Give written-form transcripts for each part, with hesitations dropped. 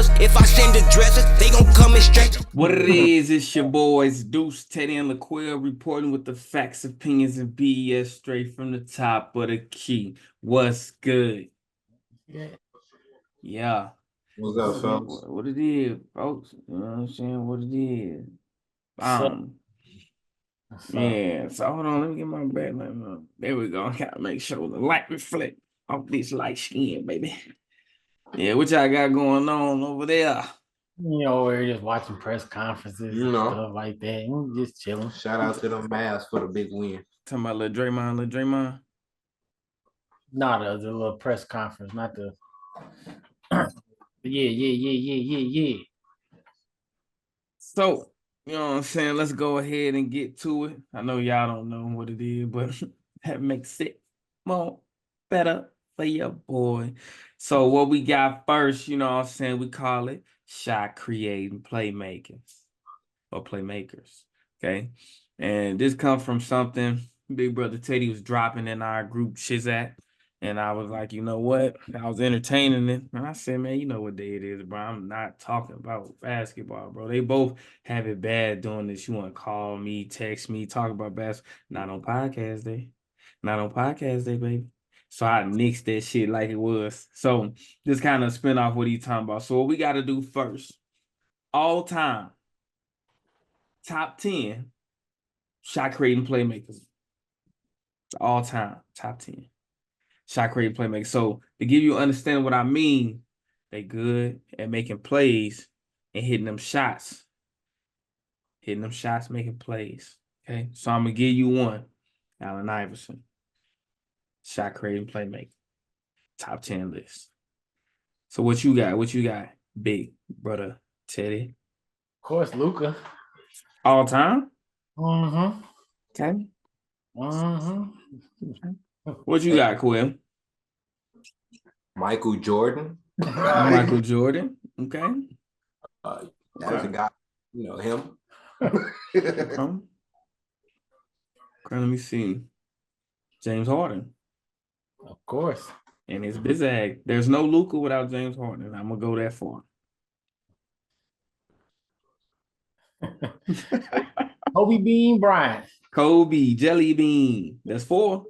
rappers. If I send the dressers, they gon' come and stretch. What it is, it's your boys, Deuce, Teddy, and LaQuille reporting with the facts, opinions, and BS straight from the top of the key. What's good? Yeah. What's up, folks? What it is, folks? You know what I'm saying? What it is. Yeah, so hold on, let me get my backlight up. There we go. I gotta make sure the light reflect off this light skin, baby. Yeah, what y'all got going on over there? You know, we're just watching press conferences, stuff like that. And just chilling. Shout out to them Mavs for the big win. Talking about Lil Draymond. Not the little press conference, not the. Yeah. So, you know what I'm saying? Let's go ahead and get to it. I know y'all don't know what it is, but that makes it more better for your boy. So what we got first, you know what I'm saying? We call it shot creating playmakers or playmakers. Okay. And this comes from something Big Brother Teddy was dropping in our group Shizat. And I was like, you know what? I was entertaining it. And I said, man, you know what day it is, bro. I'm not talking about basketball, bro. They both have it bad doing this. You want to call me, text me, talk about basketball. Not on podcast day. Not on podcast day, baby. So I nixed that shit like it was. So this kind of spin off what he's talking about. So what we got to do first, all time, top 10 shot creating playmakers. All time, top 10. Shot creating playmakers. So to give you understanding what I mean, they good at making plays and hitting them shots. Making plays. Okay. So I'm gonna give you one. Allen Iverson. Shot creating playmaker. Top 10 list. So what you got? Big Brother Teddy? Of course, Luka. All time? Mm-hmm. Okay. Mm-hmm. What you got, Quill? Michael Jordan. Michael Jordan. Okay. That's a guy, you know him. Okay, let me see. James Harden. Of course. And his bizag. There's no Luka without James Harden. I'm gonna go that far. Kobe Bean Bryant. Kobe Jelly Bean. That's 4.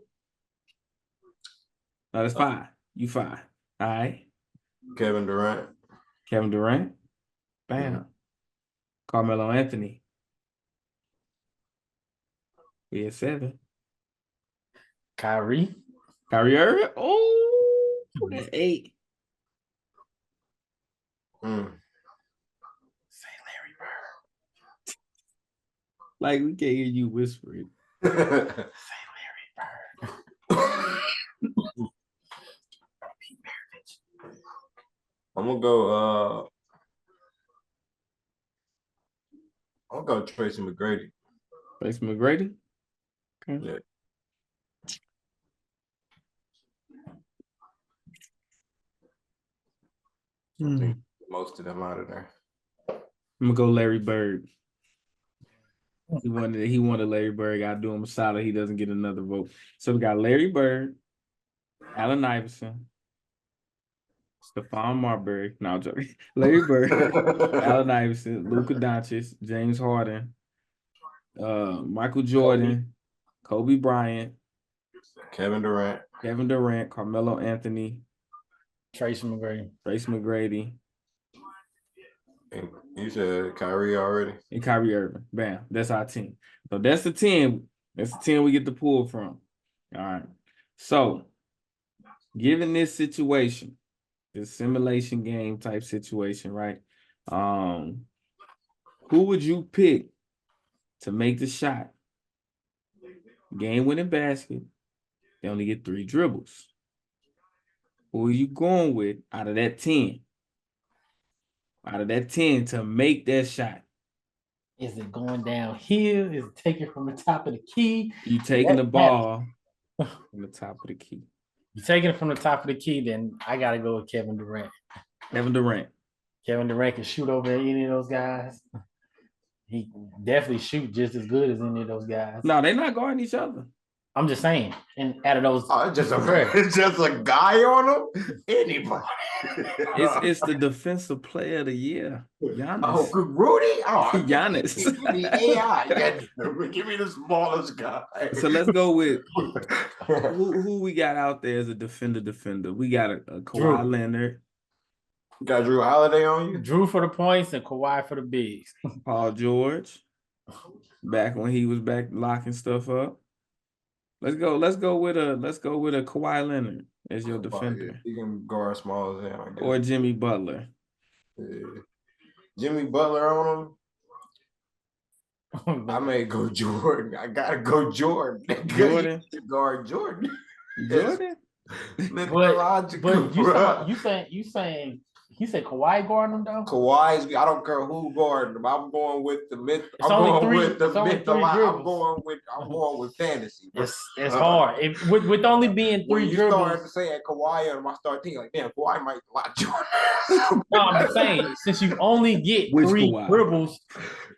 No, that's 5. You 5. All right. Kevin Durant. Bam. Carmelo Anthony. We at 7. Kyrie Irving. Oh, that's 8. Say Larry Bird. Like we can't hear you whispering. Say Larry Bird. I'm gonna go Tracy McGrady. Tracy McGrady? Okay. Yeah. I think most of them out of there. I'm gonna go Larry Bird. He wanted Larry Bird. Gotta do him a solid. He doesn't get another vote. So we got Larry Bird, Allen Iverson, Stephon Marbury. No, I'm joking. Larry Bird, Allen Iverson, Luka Doncic, James Harden, Michael Jordan, Kobe Bryant, Kevin Durant, Carmelo Anthony, Tracy McGrady. And you said Kyrie already? And Kyrie Irving. Bam. That's our team. So that's the 10. That's the 10 we get to pull from. All right. So, given this situation, this simulation game type situation, right? Who would you pick to make the shot? Game-winning basket. They only get 3 dribbles. Who are you going with out of that 10? Out of that 10 to make that shot? Is it going downhill? Is it taking from the top of the key? You taking the ball from the top of the key. You taking it from the top of the key, then I gotta go with Kevin Durant. Kevin Durant can shoot over any of those guys. He definitely shoot just as good as any of those guys. No, they're not guarding each other. I'm just saying. And out of those, it's just a guy on him. Anybody. It's the defensive player of the year. Giannis. Oh, Rudy. Oh, Giannis. Give me AI. Give me the smallest guy. So let's go with who we got out there as a defender. We got a Kawhi Leonard. You got Drew Holiday on you? Drew for the points and Kawhi for the bigs. Paul George. Back when he was back locking stuff up. Let's go with a Kawhi Leonard as your defender. You can guard small as hell. Or Jimmy Butler. Jimmy Butler on him. I may go Jordan. I gotta go Jordan. Jordan. Guard Jordan. Jordan. But you saying he said Kawhi guarding him though? Kawhi's. I don't care who guarding him. I'm going with the myth. I'm going with fantasy. It's hard. With only being three you dribbles. Start saying Kawhi, and I start thinking like, damn, Kawhi might block Jordan. No, I'm just saying since you only get three Kawhi? Dribbles,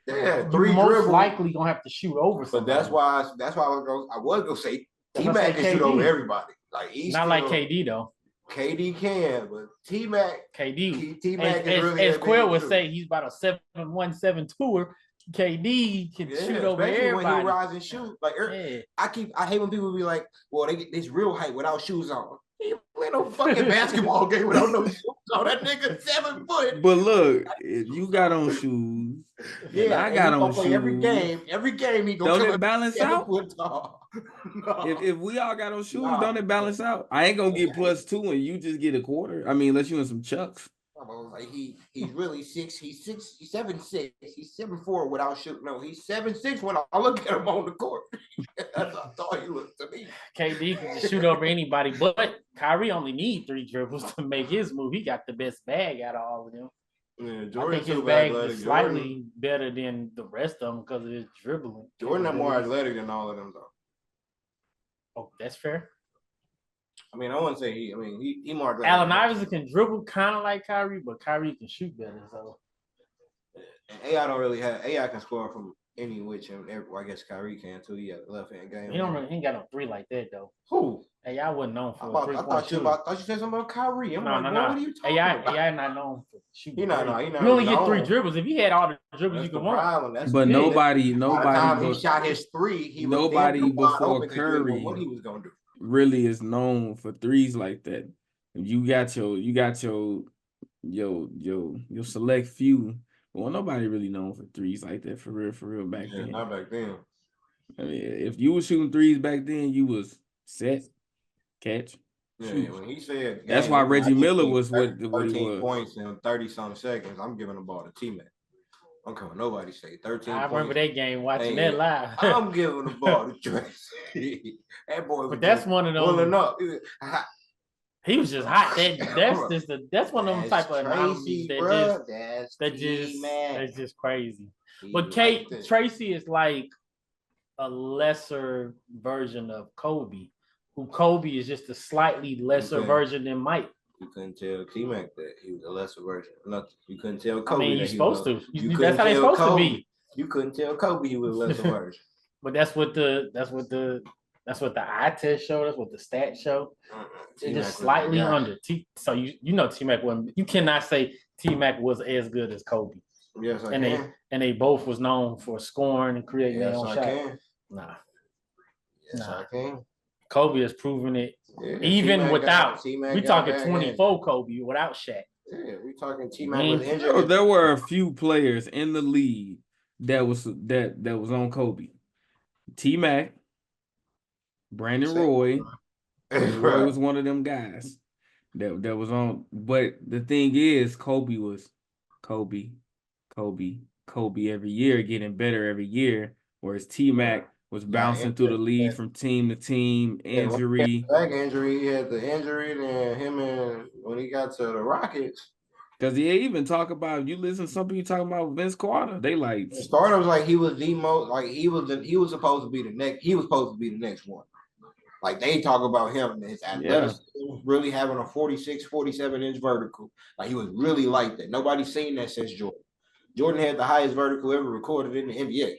yeah, you're most likely gonna have to shoot over. But that's why I was gonna say T-Mac can shoot over everybody. Like he's not like KD though. KD can, but T-Mac T-Mac is really as Quill would say, he's about a 7'1", 7'2". KD can shoot over everybody. When he rise and shoot, like I hate when people be like, "Well, they get this real height without shoes on." He ain't playing no fucking basketball game without no shoes on. That nigga 7 foot. But look, if you got on shoes, I got on shoes. Every game he gonna don't it balance out? No. If we all got on shoes, don't it balance out? I ain't gonna get +2 and you just get a quarter. I mean, unless you in some chucks. Like he's really 6. He's 7'6". He's 7'4" without shooting. No, he's 7'6" when I look at him on the court. That's how he looks to me. KD can just shoot over anybody, but Kyrie only need 3 dribbles to make his move. He got the best bag out of all of them. Yeah, Jordan, I think his bag is slightly better than the rest of them because of his dribbling. Jordan is more athletic than all of them, though. Oh, that's fair. I mean, I wouldn't say he more athletic. Allen Iverson can dribble kind of like Kyrie, but Kyrie can shoot better. So, and AI can score from any which, and I guess Kyrie can too. He had a left hand game. He ain't got no 3 like that though. Who? AI wasn't known for I thought you said something about Kyrie. No. What are you talking about? AI not known for shooting. He not. You only get 3 dribbles. If he had all the dribbles you could want. But nobody. He shot his 3. Nobody before Curry what he was gonna do really is known for threes like that. You got your select few. Well, nobody really known for threes like that for real back then. Not back then. I mean, if you was shooting threes back then, you was set, catch. Yeah, when he said that's why Reggie Miller was what he 13 was. points in 30-something seconds. I'm giving the ball to T-Mac. I'm coming. Nobody say 13. I remember that game watching that live. I'm giving the ball to Tracy. That boy. But that's one of those. Pulling up. He was just hot. That's one of them type of anomalies that's just crazy. But Tracy is like a lesser version of Kobe. Who Kobe is just a slightly lesser version than Mike. You couldn't tell T-Mac that he was a lesser version. Nothing. You couldn't tell Kobe. I mean, you're supposed to. That's how they're supposed to be. You couldn't tell Kobe he was a lesser version. But that's what the eye test show. That's what the stats show. It's just slightly under. So you know T-Mac wasn't. You cannot say T-Mac was as good as Kobe. Yes, I can. They both was known for scoring and creating their own shot. Nah. Yes, I can. Kobe has proven it. Yeah, even T-Mac without, we talking 24 Kobe without Shaq. Yeah, we talking T-Mac was injured. There were a few players in the league that was on Kobe. T-Mac, Brandon Roy. Roy was one of them guys that was on. But the thing is, Kobe was Kobe every year, getting better every year. Whereas T-Mac was bouncing through the league from team to team, injury. Back injury, he had the injury, then him and when he got to the Rockets. Because they even talk about, you listen to some people talking about Vince Carter. They like the startups like he was the most, like he was supposed to be the next one. Like they talk about him and his athleticism, really having a 46, 47-inch vertical. Like he was really like that. Nobody's seen that since Jordan. Jordan had the highest vertical ever recorded in the NBA.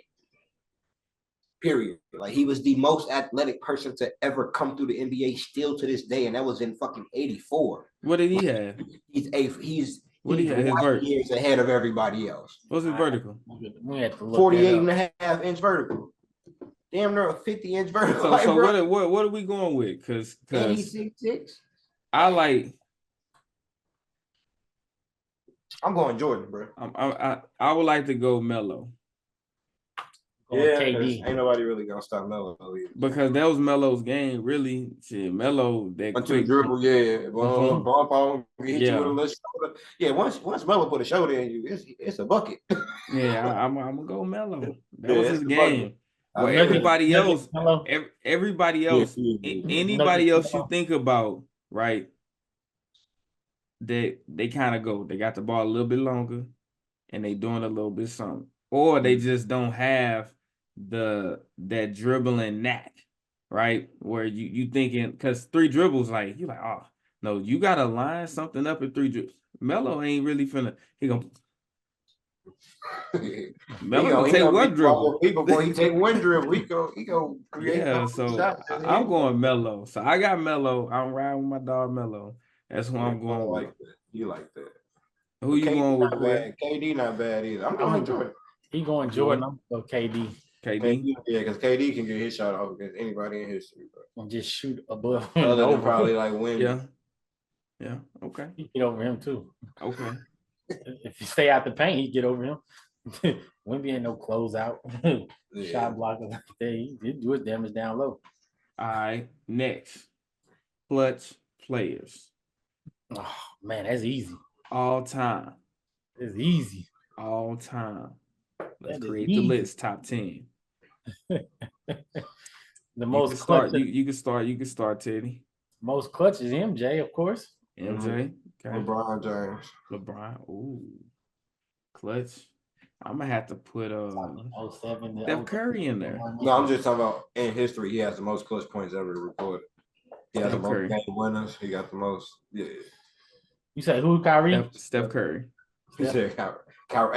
Period. Like he was the most athletic person to ever come through the NBA still to this day, and that was in fucking 84. What did he have? He's What he had? His light vert. years ahead of everybody else. What's his vertical? We had to look 48 that and up. a half inch vertical. Damn near a 50-inch vertical. So, like, so bro. what are we going with? And Cause he's 6'6". I like I'm going Jordan, bro. I would like to go Melo Going KD. ain't nobody really gonna stop Melo either. because that was Melo's game. Really, shit, Melo that One, two quick. dribble, yeah. Well, Mhm. bump on, hit Yeah. you with a little shoulder. Yeah, once Melo put a shoulder in you, it's a bucket. Yeah, I'm gonna go Melo. That Yeah, was it's his the bucket. game. I Well, mean, everybody else, Melo. everybody else, anybody else you Melo. think about, right? They kind of go. They got the ball a little bit longer, and they doing a little bit something, or they just don't have that dribbling knack, right? Where you thinking because 3 dribbles, like you like, oh no, you gotta line something up in 3 dribbles. Melo ain't really finna. He gonna Melo gonna take one dribble. Before he take one dribble, he go create. Yeah, so I'm going Melo. So I got Melo. I'm riding with my dog Melo. That's who I'm going with. You like that? Who you KD going with, not Quinn? bad. KD not bad either. I'm going Jordan. He going Jordan. I'm going KD. KD. Yeah, because KD can get his shot off against anybody in history, bro. And just shoot above. Other than probably like Wemby. Yeah. Yeah. Okay. He get over him too. Okay. If you stay out the paint, he get over him. Wemby ain't no closeout. Yeah. Shot blocker like that. He do his damage down low. All right. Next. Clutch players. Oh man, that's easy. All time. It's easy. All time. Let's That is create the easy. list. Top 10. The most you can start. clutch. You can start. You can start, Teddy. Most clutch is MJ, of course. MJ. Okay. LeBron James. LeBron. Ooh. Clutch. I'm gonna have to put 07. Steph Curry in there. No, I'm just talking about in history. He has the most clutch points ever recorded. He has the Steph Curry. most game winners. He got the most. Yeah. You say who, Kyrie? Steph Curry. He said Kyrie.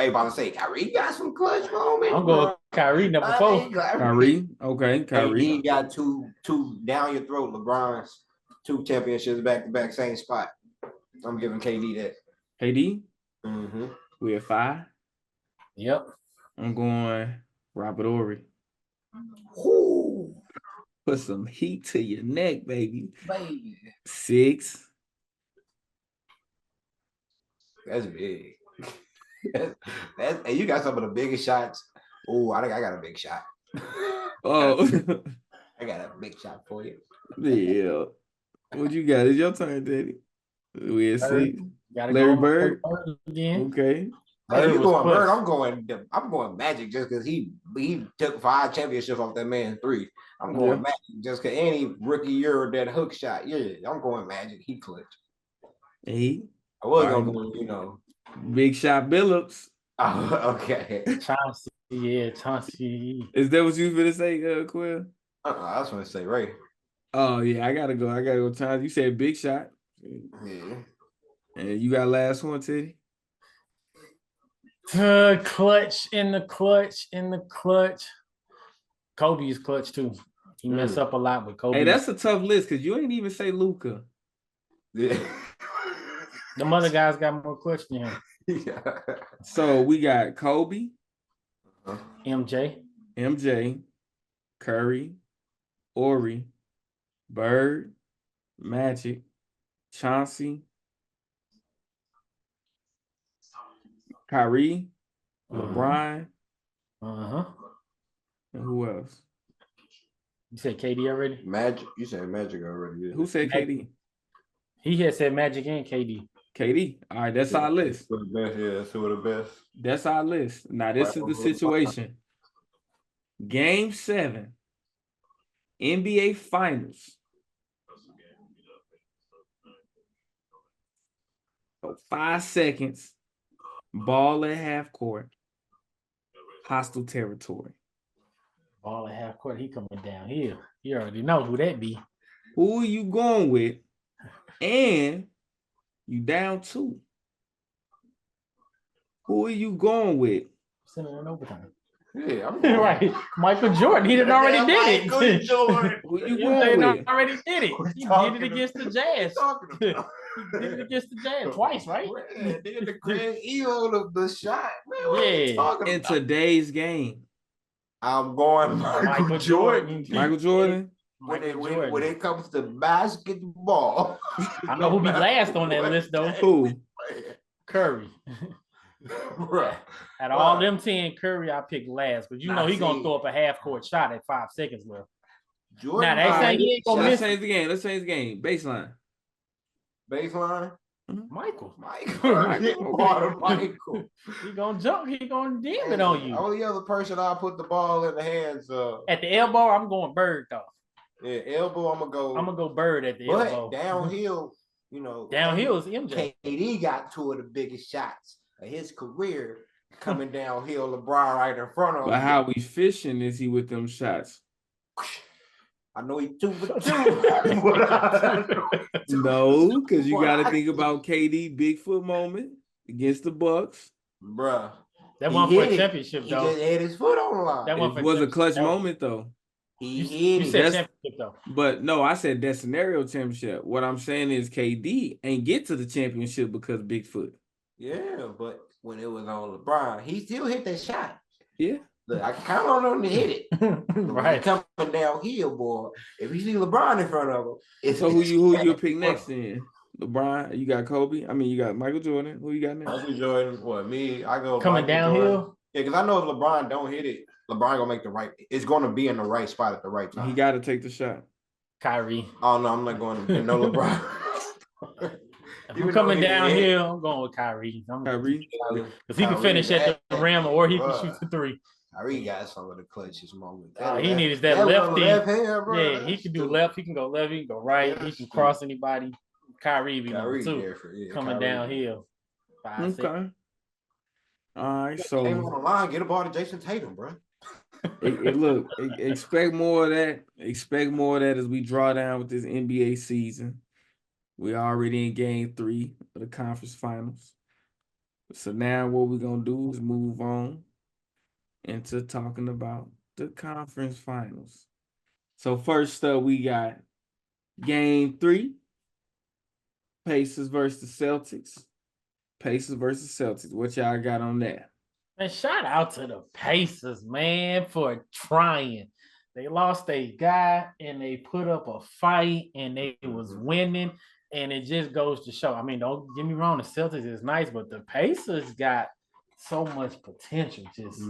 Hey, about to say Kyrie got some clutch moments. I'm going Kyrie number 4. Kyrie. Okay. Kyrie. He got two down your throat. LeBron's 2 championships back to back, same spot. I'm giving KD that. KD. Mm-hmm. We at 5. Yep. I'm going Robert Ory. Ooh, Put some heat to your neck, baby. baby. 6. That's big. that's and you got some of the biggest shots. Oh, I think I got a big shot. Oh, I got a big shot for you. yeah. What you got? It's your turn, Daddy. We at 6. Gotta Larry go Bird. again. Okay. Hey, Bird you was going clutch. Bird? I'm going Magic just because he took 5 championships off that man 3. I'm going Yeah. Magic just because any rookie year of that hook shot. Yeah, I'm going Magic. He clutch. 8. I was All gonna right. go, you know. Big shot Billups. Oh, okay. Chauncey, yeah, Chauncey. Is that what you was gonna say, Quill? I was gonna say Ray. Oh yeah, I gotta go. Time. You said big shot. Yeah. And you got last one, Teddy? Clutch in the clutch. Kobe is clutch too. He messed up a lot with Kobe. Hey, that's a tough list because you ain't even say Luka. Yeah. the other guys got more clutch than him. Yeah. So we got Kobe, MJ, MJ, Curry, Ori, Bird, Magic, Chauncey, Kyrie, LeBron, uh-huh. and who else? You said KD already? Magic. You said Magic already. Yeah. Who said KD? He had said Magic and KD. KD. All right, that's our list. For the best, yeah, that's for the best. That's our list. Now, this is the situation. Game 7, NBA Finals. So 5 seconds, ball at half court, hostile territory. Ball at half court, he coming down here. You already know who that be. Who are you going with? And you down 2. Who are you going with? Sending in overtime. Yeah, I'm going. Right. Michael Jordan, he done already did Michael it. Jordan. Who you He going with? already did it. We're He did talking it against the What Jazz. you talking about? He did it against the Jazz twice, right? Yeah, then the Craig Elo of the shot. Man, what are you Yeah. talking In about? today's game, I'm going Michael Jordan. Michael Jordan. When Michael it, Jordan. when it comes to basketball, I know who be last on that list though. Who? Curry. Bruh. Out of all them 10, Curry, I picked last, but you know Nah, he gonna see. throw up a half court shot at 5 seconds left. Jordan, Now, they say alright. he ain't gonna Let's miss change the game. Let's change the game. Baseline. Baseline. Michael. Michael. Michael. He gonna jump. He gonna dim it on you. Only other person I put the ball in the hands of. At the elbow, I'm going Bird though. Yeah, elbow. I'm gonna go. Bird at the But elbow. downhill, you know, Downhill is MJ. KD got two of the biggest shots of his career coming downhill. LeBron right in front of him. But how we fishing is he with them shots? I know he 2 for 2. No, because you got to think about KD Bigfoot moment against the Bucks. Bruh. That He one for hit a it. championship He though. just had his foot on the line. That one It for was a clutch that was- moment though. He You hit it. said That's- championship though. But no, I said that scenario championship. What I'm saying is KD ain't get to the championship because Bigfoot. Yeah, but when it was on LeBron, he still hit that shot. Yeah. Look, I count on him to hit it. Right. Coming downhill, boy. If you see LeBron in front of him, it's So who you pick next then? LeBron, you got Kobe. I mean, you got Michael Jordan. Who you got next? Michael Jordan, what me? I go Coming Michael Jordan. downhill. Yeah, because I know if LeBron don't hit it, LeBron gonna make the right. It's gonna be in the right spot at the right time. He got to take the shot. Kyrie. Oh no, I'm not going to no LeBron. If Even I'm coming though he didn't hit. downhill, I'm going with Kyrie. Kyrie. Because he can finish at the rim or he can shoot the three. Kyrie got some of the clutchest moments. He needs that lefty. left hand, bro. Yeah, he can do left. He can go left. He can go right. He can cross anybody. Kyrie be number Kyrie 2 different. Yeah, coming Kyrie. downhill. 5, 6. Okay. All right. Came So on the line, get a ball to Jason Tatum, bro. expect more of that. Expect more of that as we draw down with this NBA season. We're already in game 3 of the conference finals. So now what we're gonna do is move on into talking about the conference finals. So first up, we got game 3. Pacers versus Celtics. Pacers versus Celtics. What y'all got on that? Man, shout out to the Pacers, man, for trying. They lost a guy and they put up a fight and they was winning. And it just goes to show. I mean, don't get me wrong, the Celtics is nice, but the Pacers got so much potential. Just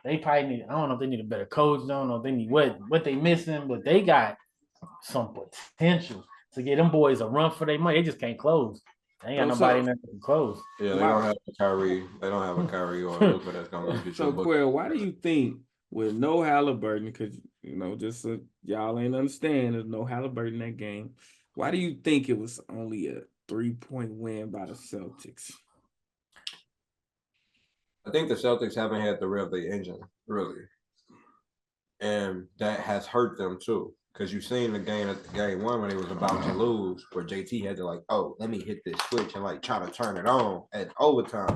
they probably need, I don't know if they need a better coach. I don't know if they need what they missing, but they got some potential to get them boys a run for their money. They just can't close. They ain't got nobody in there that can close. Yeah, they don't have a Kyrie. They don't have a Kyrie or a Luka that's gonna get So Quell, why do you think with no Halliburton, because just so y'all ain't understand, there's no Halliburton in that game. Why do you think it was only a 3-point win by the Celtics? I think the Celtics haven't had to rev the engine, really. And that has hurt them too. Because you've seen the game at game 1 when they was about to lose, where JT had to let me hit this switch and try to turn it on at overtime.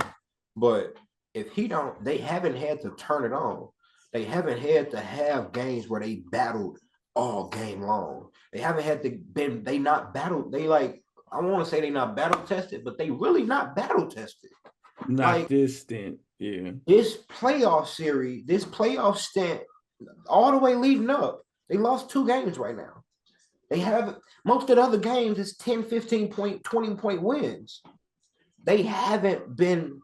But if they haven't had to turn it on. They haven't had to have games where they battled all game long. They haven't had to they not battled. I want to say they not battle tested, but they really not battle tested. Not distant, yeah. This playoff series, this playoff stint, all the way leading up, they lost 2 games right now. They have most of the other games is 10, 15 point, 20 point wins. They haven't been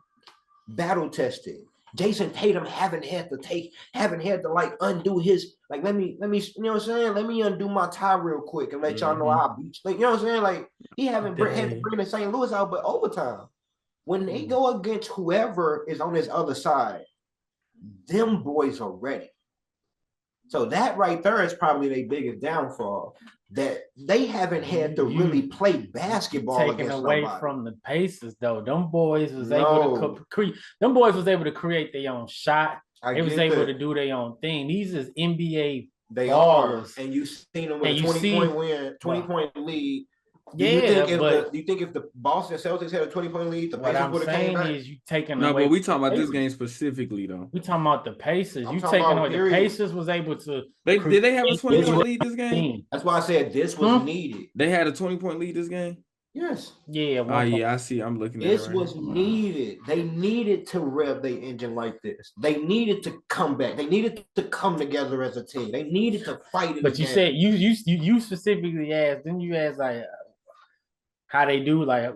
battle tested. Jason Tatum haven't had to undo his let me you know what I'm saying? Let me undo my tie real quick and let y'all know I'll beat you. You know what I'm saying? He haven't had to bring the St. Louis out, but overtime. When they go against whoever is on his other side, them boys are ready. So that right there is probably their biggest downfall. That they haven't had to really play basketball taken against away nobody. from the Pacers though. Them boys was able to create. Them boys was able to create their own shot. They was able to do their own thing. These is NBA They ballers. are, and you seen them with a 20-point win, 20-point lead but do you think if the Boston Celtics had a 20-point lead, the what Pacers I'm would have came saying back? is you taking No, away. but we talking about this Pacers. game specifically though. We talking about the Pacers. I'm You talking taking about away the period. Pacers was able to. Did they have a 20-point was- lead this game? That's why I said this was needed. They had a 20-point lead this game? Yes. Yeah. Oh yeah, I see. I'm looking at This it right was here. needed. They needed to rev their engine like this. They needed to come back. They needed to come together as a team. They needed to fight. But you said you specifically asked. Didn't you ask like how they do like?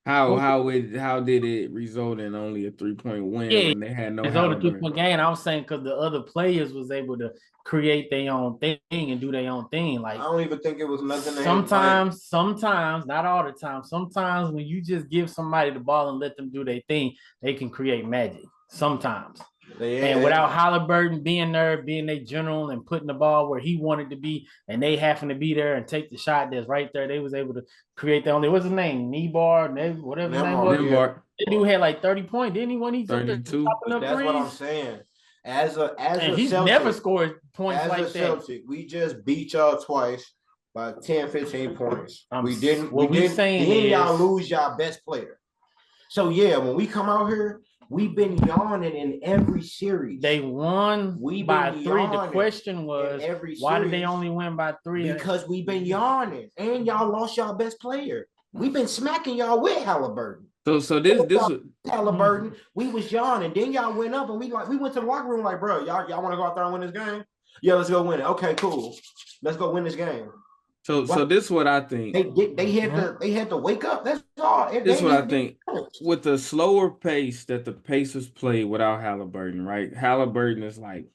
How did it result in only a 3-point win when they had no It's over Halliburton? 2-point game. I was saying because the other players was able to create their own thing and do their own thing. Like I don't even think it was nothing. sometimes, not all the time. Sometimes when you just give somebody the ball and let them do their thing, they can create magic. Sometimes. And without Halliburton being there, being a general and putting the ball where he wanted to be, and they having to be there and take the shot that's right there, they was able to create their own. What's his name? Whatever his name was. Nembhard. That dude had like 30 points, didn't he? When he's 32. That's what I'm saying. As a he's Celtic, never scored points as like a that. Celtic, we just beat y'all twice by 10, 15 points. We didn't. Saying then is, y'all lose y'all best player. So yeah, when we come out here, we've been yawning in every series. They won by 3. The question was, why did they only win by 3? Because we've been yawning, and y'all lost y'all best player. We've been smacking y'all with Halliburton. So this Halliburton, we was yawning. Then y'all went up, and we went to the locker room like, bro, y'all want to go out there and win this game? Yeah, let's go win it. Okay, cool. Let's go win this game. So this is what I think. They had to wake up. That's all. This is what I think. With the slower pace that the Pacers play without Halliburton, right? Halliburton is like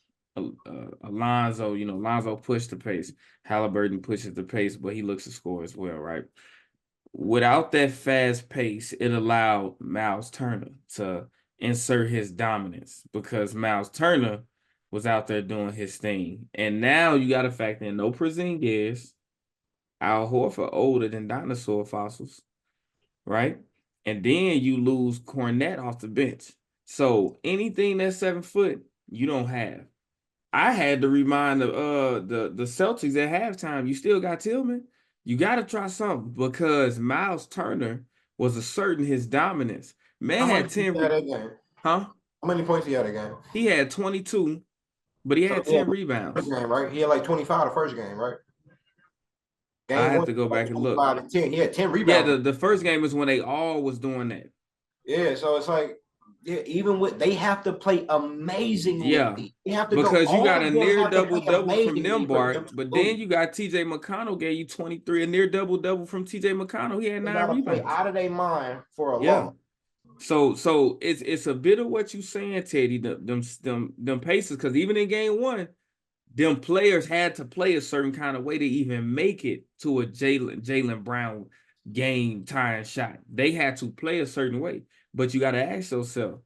Alonzo. You know, Alonzo pushed the pace. Halliburton pushes the pace, but he looks to score as well, right? Without that fast pace, it allowed Miles Turner to insert his dominance because Miles Turner was out there doing his thing. And now you got to factor in no Porzingis. Al Horford older than dinosaur fossils, right? And then you lose Cornette off the bench. So anything that's 7 foot, you don't have. I had to remind the Celtics at halftime, you still got Tillman. You got to try something because Miles Turner was asserting his dominance. Man had 10. Huh? How many points he had again? He had 22, but he had 10 rebounds. First game, right? He had like 25 the first game, right? I have to go back and look. 10. He had 10 rebounds. Yeah, the first game is when they all was doing that. Yeah, so it's like, yeah, even with they have to play amazingly. Yeah, they have to because you got a near double double from Nembhard, but then you got TJ McConnell gave you 23, a near double double from TJ McConnell. He had 9 rebounds. Out of their mind for a long. So it's a bit of what you saying, Teddy. Them Pacers, because even in game 1, them players had to play a certain kind of way to even make it to a Jaylen Brown game tying shot. They had to play a certain way. But you got to ask yourself,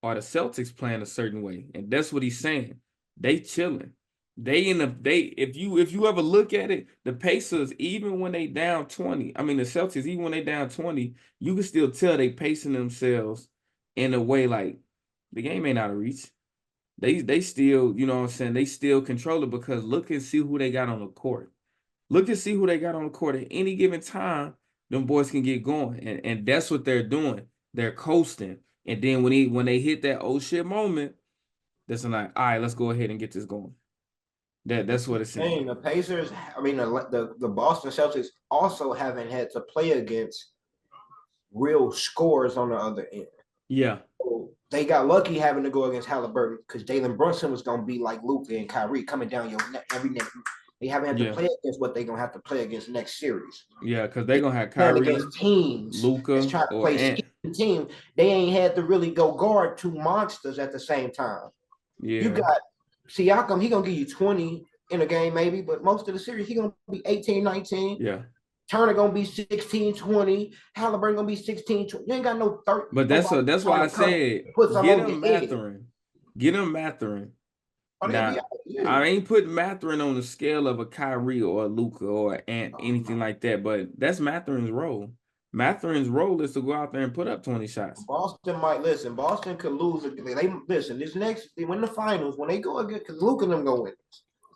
are the Celtics playing a certain way? And that's what he's saying. They chilling. If you ever look at it, the Pacers, even when they down 20, I mean the Celtics, even when they down 20, you can still tell they pacing themselves in a way like the game ain't out of reach. They still, you know what I'm saying, they still control it because look and see who they got on the court. Look and see who they got on the court at any given time. Them boys can get going, and that's what they're doing. They're coasting, and then when they hit that oh shit moment, that's like, all right, let's go ahead and get this going. That's what it's saying. The Pacers, I mean the Boston Celtics also haven't had to play against real scores on the other end. Yeah, so they got lucky having to go against Halliburton because Jalen Brunson was gonna be like Luka and Kyrie coming down your neck every neck. They haven't had to play against what they're gonna have to play against next series. Yeah, because they're gonna have Kyrie against teams, Luka, try to play team. They ain't had to really go guard 2 monsters at the same time. Yeah, you got Siakam. He gonna give you 20 in a game maybe, but most of the series he gonna be 18, 19. Yeah. Turner gonna be 16, 20. Halliburton gonna be 16, 20. You ain't got no 30. But that's why I said get him Mathurin. Get him Mathurin. Now, I ain't putting Mathurin on the scale of a Kyrie or a Luka or anything like that, but that's Mathurin's role. Mathurin's role is to go out there and put up 20 shots. Boston might listen. Boston could lose. They listen. They win the finals when they go against because Luka and them go win.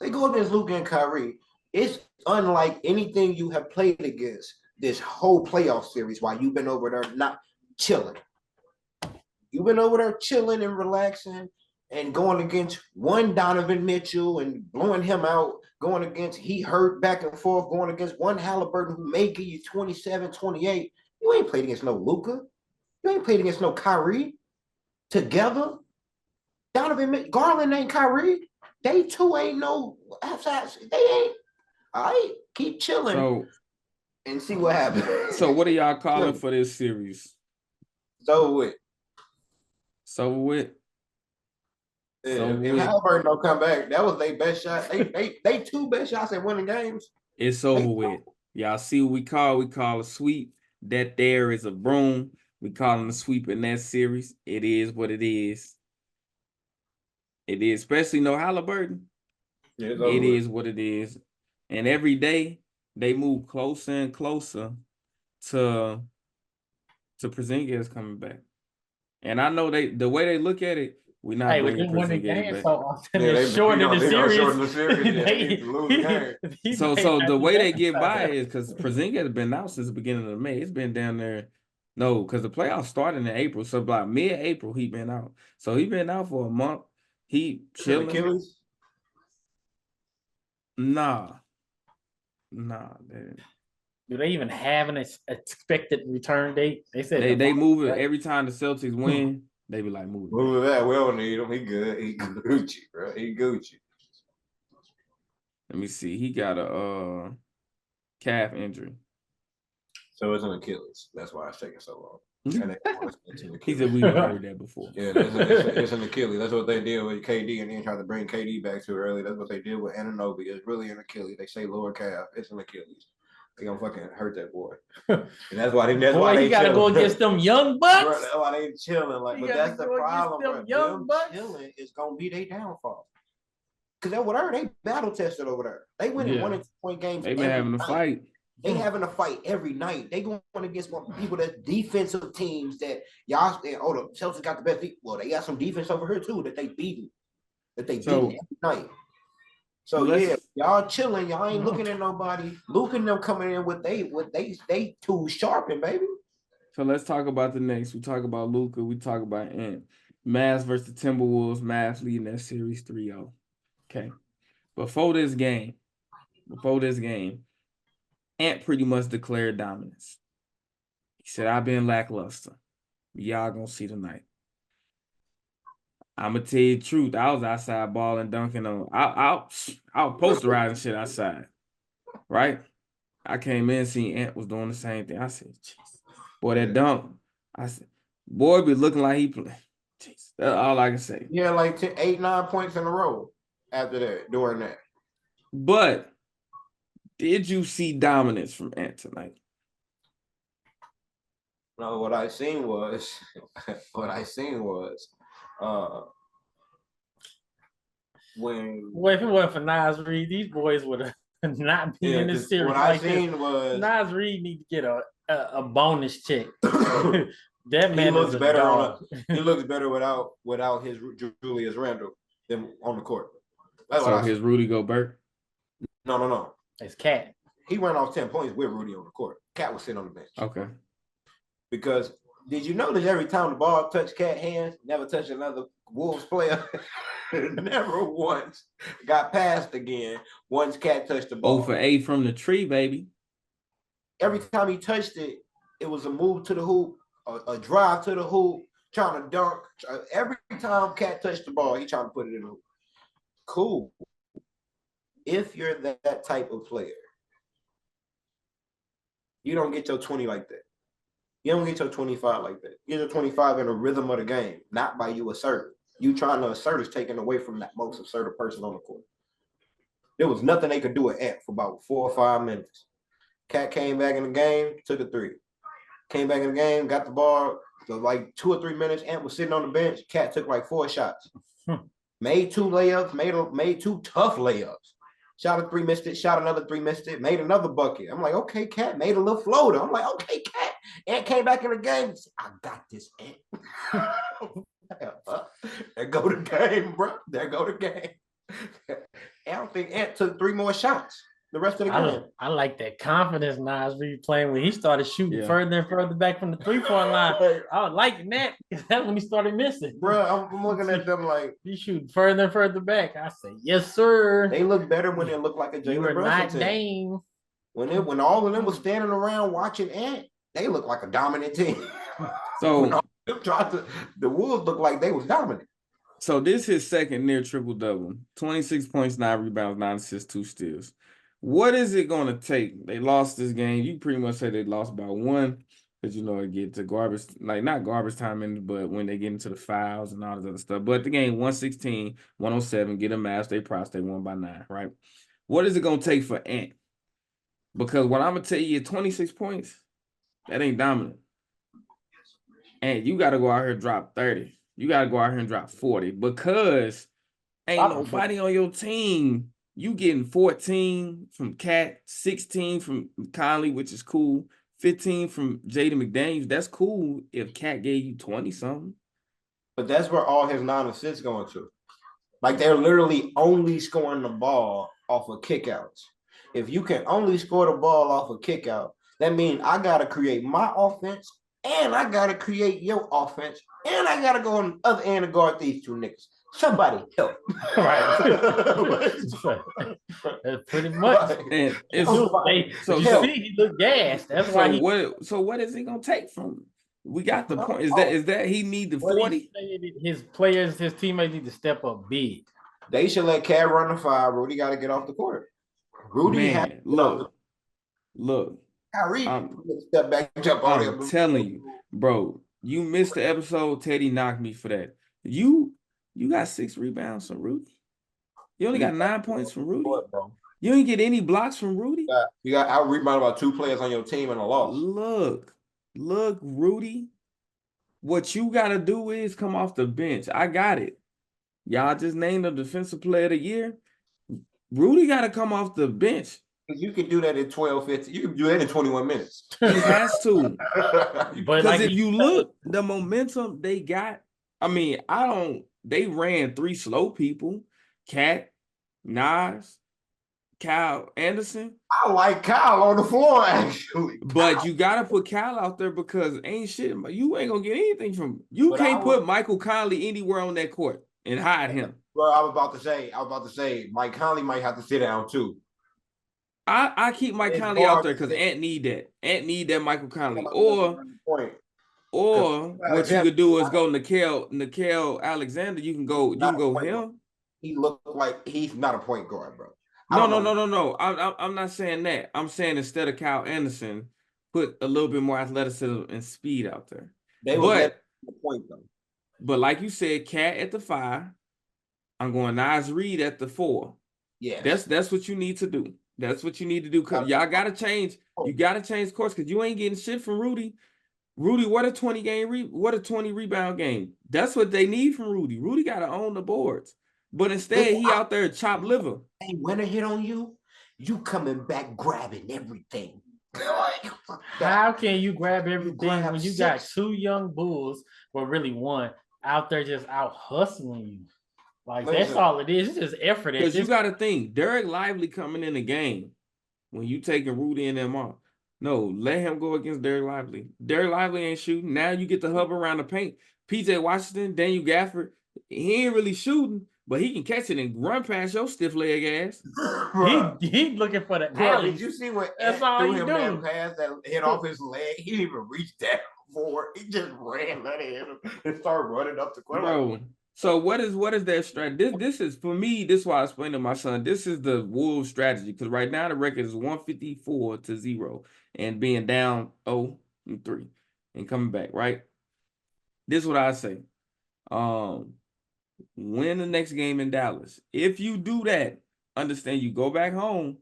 They go against Luka and Kyrie. it's unlike anything you have played against this whole playoff series while you've been over there not chilling. You've been over there chilling and relaxing and going against one Donovan Mitchell and blowing him out, going against he hurt back and forth, going against one Halliburton who may give you 27, 28. You ain't played against no Luka. You ain't played against no Kyrie together. Donovan Garland ain't Kyrie. They two ain't no outside. They ain't. All right, keep chilling So, and see what happens. so what are y'all calling for this series? So with So with if Halliburton don't come back, that was their best shot. They two best shots at winning games. it's over with. Y'all see what we call? We call a sweep. That there is a broom. We call them a sweep in that series. It is what it is. It is, especially no Halliburton. Yeah, It is what it is. And every day they move closer and closer to Porzingis coming back. And I know the way they look at it, we're not Hey, with bringing them winning Porzingis games back. so often, they shortened the they gonna series. shorten the series. Yeah, they lose the game. So the way they get by is because Porzingis has been out since the beginning of May. It's been down there. No, because the playoffs started in April. So about mid-April, he been out. So he been out for a month. He chilling. Achilles? Nah. Do they even have an expected return date? They said They tomorrow, move it right? every time the Celtics win. They be like moving. Move that. We don't need him. He good. He Gucci, bro. He Gucci. Let me see. He got a calf injury. So it's an Achilles. That's why it's taking so long. And it's an He said Achilles. we heard that before. Yeah, it's an Achilles. That's what they did with KD, and then tried to bring KD back too early. That's what they did with Anunoby. It's really an Achilles. They say lower calf. It's an Achilles. They gonna fucking hurt that boy. And that's why they. That's why Boy, they he gotta go chilling. against them young bucks. Bro, that's why they chilling. Like, You but gotta that's the go against problem. them Bro. young Them bucks. chilling is gonna be their downfall. Cause over there, they battle tested over there. They winning 1 and 2 point games. They been having a fight. They having a fight every night. They going against people that's defensive teams that y'all. The Celtics got the best. Well, they got some defense over here too that they beating. Beating every night. So yeah, y'all chilling. Y'all ain't looking at nobody. Luke and them coming in with they too sharpened, baby. So let's talk about the next. We talk about Luka. We talk about Ant. Mavs versus Timberwolves. Mavs leading that series 3-0. Okay. Before this game, Ant pretty much declared dominance. He said, I've been lackluster. Y'all gonna see tonight. I'm gonna tell you the truth. I was outside balling, dunking on. I was posterizing shit outside. Right? I came in, seen Ant was doing the same thing. I said, jeez. Boy, that dunk. I said, boy, be looking like he playing. Jeez. That's all I can say. Yeah, like 8, 9 points in a row after that, during that. But did you see dominance from Ant tonight? No, what I seen was when Boy, if it wasn't for Nas Reed, these boys would have not been in this series. what I seen was Nas Reed need to get a bonus check. That he man looks is better he he looks better without his Julius Randle than on the court. That's So his Rudy Gobert. No. It's Cat. He ran off 10 points with Rudy on the court. Cat was sitting on the bench. Okay. Because did you notice every time the ball touched Cat hands, never touched another Wolves player? Never once got passed again once Cat touched the ball. 0 for 8 from the tree, baby. Every time he touched it, it was a move to the hoop, a drive to the hoop, trying to dunk. Every time Cat touched the ball, he trying to put it in the hoop. Cool. If you're that type of player, you don't get your 20 like that. You don't get your 25 like that. You get your 25 in the rhythm of the game, not by you asserting. You trying to assert is taken away from that most assertive person on the court. There was nothing they could do at Ant for about 4 or 5 minutes. Cat came back in the game, took a 3. Came back in the game, got the ball. So like 2 or 3 minutes, Ant was sitting on the bench. Cat took like 4 shots. Made 2 layups, made 2 tough layups. Shot a 3, missed it. Shot another 3, missed it. Made another bucket. I'm like, okay, Cat. Made a little floater. I'm like, okay, Cat. Ant came back in the game. I got this, Ant. There go the game, bro. There go the game. I don't think Ant took 3 more shots. the rest of the game. I like that confidence Nas Reed playing when he started shooting Yeah. further and further back from the 3-point line. I was liking that because that's when he started missing. Bro, I'm looking at them like He shooting further and further back. I say, yes, sir. they look better when they look like a You were Jalen not Brunson team. Dame. When all of them was standing around watching Ant, they look like a dominant team. So The Wolves look like they was dominant. So this his second near triple-double. 26 points, 9 rebounds, 9 assists, 2 steals. What is it going to take? They lost this game. You pretty much say they lost by 1 because, it get to garbage, like not garbage time, but when they get into the fouls and all this other stuff. But the game, 116, 107, get a match. They props, they won by 9, right? What is it going to take for Ant? Because what I'm going to tell you, 26 points, that ain't dominant. And you got to go out here and drop 30. You got to go out here and drop 40 because ain't nobody on your team. You getting 14 from Cat, 16 from Conley, which is cool, 15 from Jaden McDaniels. That's cool if Cat gave you 20-something. But that's where all his 9 assists going to. Like they're literally only scoring the ball off of kickouts. If you can only score the ball off of kickout, that means I got to create my offense and I got to create your offense and I got to go on the other end and guard these 2 niggas. Somebody help. Right. Pretty much. And it's so you see he looked gassed. That's why he what is he gonna take from him? We got the point. Is that he need the 40? His players, his teammates need to step up big. They should let Cat run the 5. Rudy got to get off the court. Rudy look. Kyrie step back and jump on him. I'm telling you, bro, you missed the episode. Teddy knocked me for that. You got 6 rebounds from Rudy. You only got 9 points from Rudy. You didn't get any blocks from Rudy. You got out rebounded about 2 players on your team and a loss. Look, Rudy. What you gotta do is come off the bench. I got it. Y'all just named the defensive player of the year. Rudy gotta come off the bench. You can do that in 12, 15. You can do that in 21 minutes. He has to. But Because if you look, the momentum they got. I mean, they ran 3 slow people. Cat, Nas, Kyle Anderson. I like Kyle on the floor, actually. But you gotta put Kyle out there because ain't shit. You ain't gonna get anything from him. You can't put Michael Conley anywhere on that court and hide him. Bro, I was about to say, Mike Conley might have to sit down too. I keep Mike Conley out there because Ant need that. Ant need that Michael Conley. Or what you could do is go Nickeil Alexander. You can go him. He looked like he's not a point guard, bro. No. I'm not saying that. I'm saying instead of Kyle Anderson, put a little bit more athleticism and speed out there. But the point though. But like you said, Cat at the 5. I'm going Nas Reed at the 4. Yeah, that's what you need to do. That's what you need to do. Cause y'all gotta change. You gotta change course because you ain't getting shit from Rudy. Rudy, what a 20 rebound game. That's what they need from Rudy. Rudy gotta own the boards. But instead, he out there chop liver. Hey, when I hit on you, you coming back grabbing everything. How can you grab everything when you got 2 young bulls, well, really 1, out there just out hustling you? Like, that's all it is. It's just effort. Because you got to think, Derek Lively coming in the game when you taking Rudy and them off. No, let him go against Derek Lively. Derek Lively ain't shooting. Now you get to hover around the paint. PJ Washington, Daniel Gafford, he ain't really shooting, but he can catch it and run past your stiff leg ass. He looking for the alley. Did you see what that's all he do? That pass that hit off his leg? He didn't even reach that forward. He just ran, let it hit him, and started running up the court. Bro. So what is their strategy? This is for me. This is why I explained to my son. This is the Wolves' strategy because right now the record is 154-0 and being down 0-3 and coming back. Right. This is what I say. Win the next game in Dallas. If you do that, understand you go back home,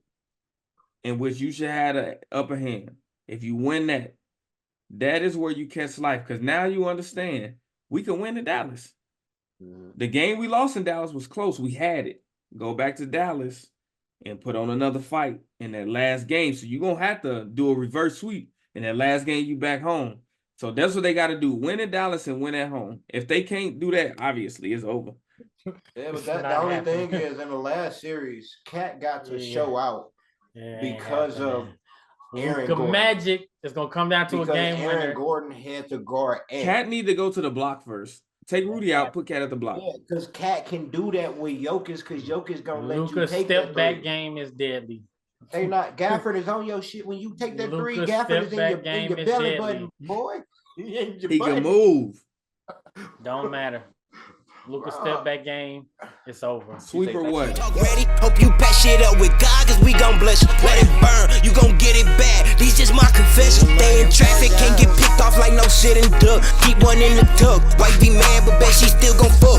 in which you should have an upper hand. If you win that, that is where you catch life because now you understand we can win in Dallas. The game we lost in Dallas was close. We had it. Go back to Dallas and put on another fight in that last game. So you're going to have to do a reverse sweep in that last game you back home. So that's what they got to do. Win in Dallas and win at home. If they can't do that, obviously it's over. Yeah, but the only thing is in the last series, Cat got to show out Yeah, because of Aaron Luka Gordon. Magic is gonna come down to because a game Aaron winner. Gordon had to guard Ant. Cat need to go to the block first. Take Rudy out, put Cat at the block. Yeah, because Cat can do that with Jokic, because Jokic gonna let you Luka's take step that back three. game is deadly. They not Gafford is on your shit when you take that three. Luka's Gafford is step in back your game is belly deadly. button, boy. He in your He butt. can move. Don't matter. Luka's step back game, it's over. Sweep or what? Talk ready? Hope you patch shit up with God, cause we gon' bless you. Let it burn, you gon' get it back. These just my confession. Stay in traffic, can't get picked off like no sitting duck. Keep one in the tuck. Wife be mad, but bet she still gon' fuck.